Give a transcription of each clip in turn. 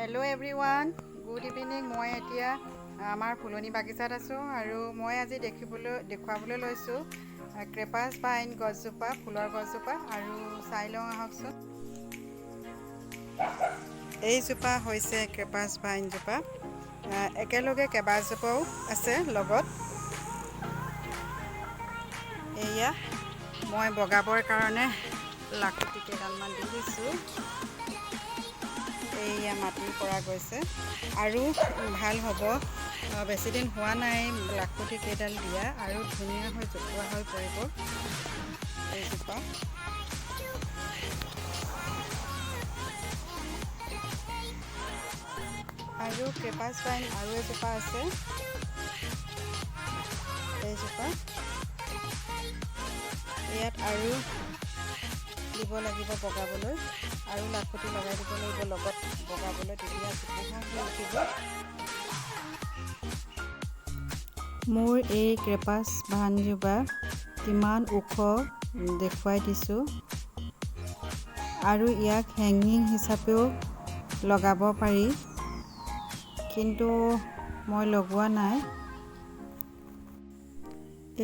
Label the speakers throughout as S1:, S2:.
S1: Hello' everyone, good evening. মই এতিয়া আমাৰ ফুলনি বাগিচাত আছোঁ আৰু মই আজি দেখুৱাবলৈ লৈছোঁ ক্ৰেপাছ ভাইন গছজোপা, ফুলৰ গছজোপা। আৰু চাই লওঁ আহকচোন। এইজোপা হৈছে ক্ৰেপাছ ভাইনজোপা। একেলগে কেইবাজোপাও আছে লগত। এয়া মই বগাবৰ কাৰণে লাখুটি কেইডালমান দি দিছোঁ। এইয়া মাটিৰ পৰা গৈছে আৰু ভাল হ'ব। বেছিদিন হোৱা নাই লাখুটি কেইডাল দিয়া, আৰু ধুনীয়া হৈ জোপোহা হৈ পৰিব এইজোপা। আৰু ক্ৰেপাছ ভাইন আৰু এজোপা আছে, এইজোপা। ইয়াত আৰু দিব লাগিব বগাবলৈ, আৰু লাখুটি লগাই দিব লাগিব লগত বগাবলৈ, তেতিয়া জোপোহা হৈ উঠিব। মোৰ এই ক্ৰেপাছ ভাইনজোপা কিমান ওখ দেখুৱাই দিছোঁ, আৰু ইয়াক হেংগিং হিচাপেও লগাব পাৰি, কিন্তু মই লগোৱা নাই।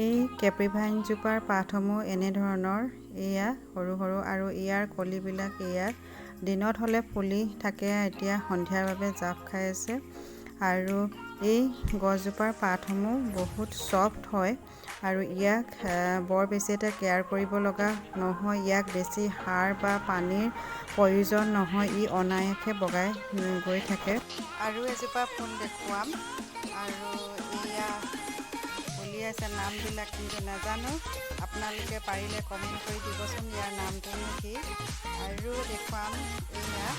S1: এই কেপ্ৰি ভাইনজোপাৰ পাতসমূহ এনেধৰণৰ, এয়া সৰু সৰু, আৰু ইয়াৰ কলিবিলাক এয়া দিনত হ'লে ফুলি থাকে, এতিয়া সন্ধিয়াৰ বাবে জাপ খাই আছে। আৰু এই গছজোপাৰ পাতসমূহ বহুত ছফ্ট হয়, আৰু ইয়াক বৰ বেছি এটা কেয়াৰ কৰিব লগা নহয়। ইয়াক বেছি সাৰ বা পানীৰ প্ৰয়োজন নহয়, ই অনায়াসে বগাই গৈ থাকে। আৰু এজোপা ফুল দেখুৱাম, আৰু এয়া ফুলি আছে। নামবিলাক কিন্তু নাজানো, আপোনালোকে পাৰিলে কমেণ্ট কৰি দিবচোন ইয়াৰ নামটোনো কি। আৰু দেখুৱাম, এয়া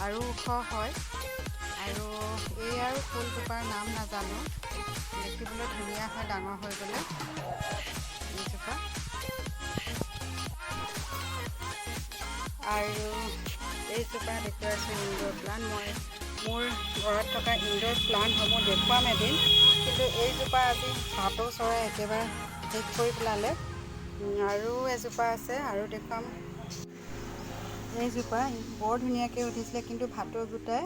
S1: আৰু ওখ হয়, আৰু এই আৰু ফুলজোপাৰ নাম নাজানো, দেখিবলৈ ধুনীয়া হয় ডাঙৰ হৈ গ'লে এইজোপা। আৰু এইজোপা দেখুৱাইছোঁ ইনডোৰ প্লাণ্ট। মই মোৰ ঘৰত থকা ইনডোৰ প্লাণ্টসমূহ দেখুৱাম এদিন, কিন্তু এইজোপা আজি ভাটৌ চৰাই একেবাৰে শেষ কৰি পেলালে। আৰু এজোপা আছে, আৰু দেখুৱাম। এইজোপা বৰ ধুনীয়াকৈ উঠিছিলে, কিন্তু ভাটৌ গোটাই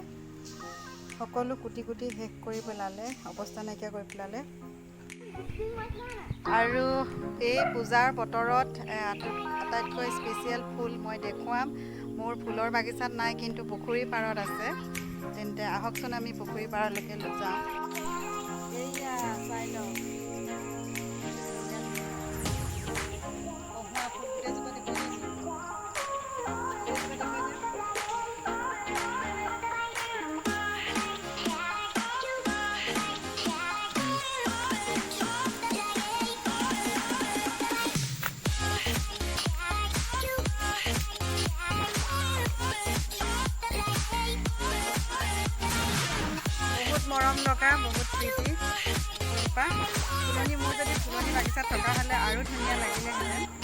S1: সকলো কুটি কুটি শেষ কৰি পেলালে, অৱস্থা নাইকিয়া কৰি পেলালে। আৰু এই পূজাৰ বতৰত আটাইতকৈ স্পেচিয়েল ফুল মই দেখুৱাম। মোৰ ফুলৰ বাগিচাত নাই, কিন্তু পুখুৰী পাৰত আছে। তেন্তে আহকচোন আমি পুখুৰী পাৰলৈকে যাওঁ। এইয়া চাই লওক, বহুত মৰম লগা, বহুত প্ৰীতি ফুলপাহ। মোৰ যদি ফুলনি বাগিচাত থকা হ'লে আৰু ধুনীয়া লাগিলেহেঁতেন।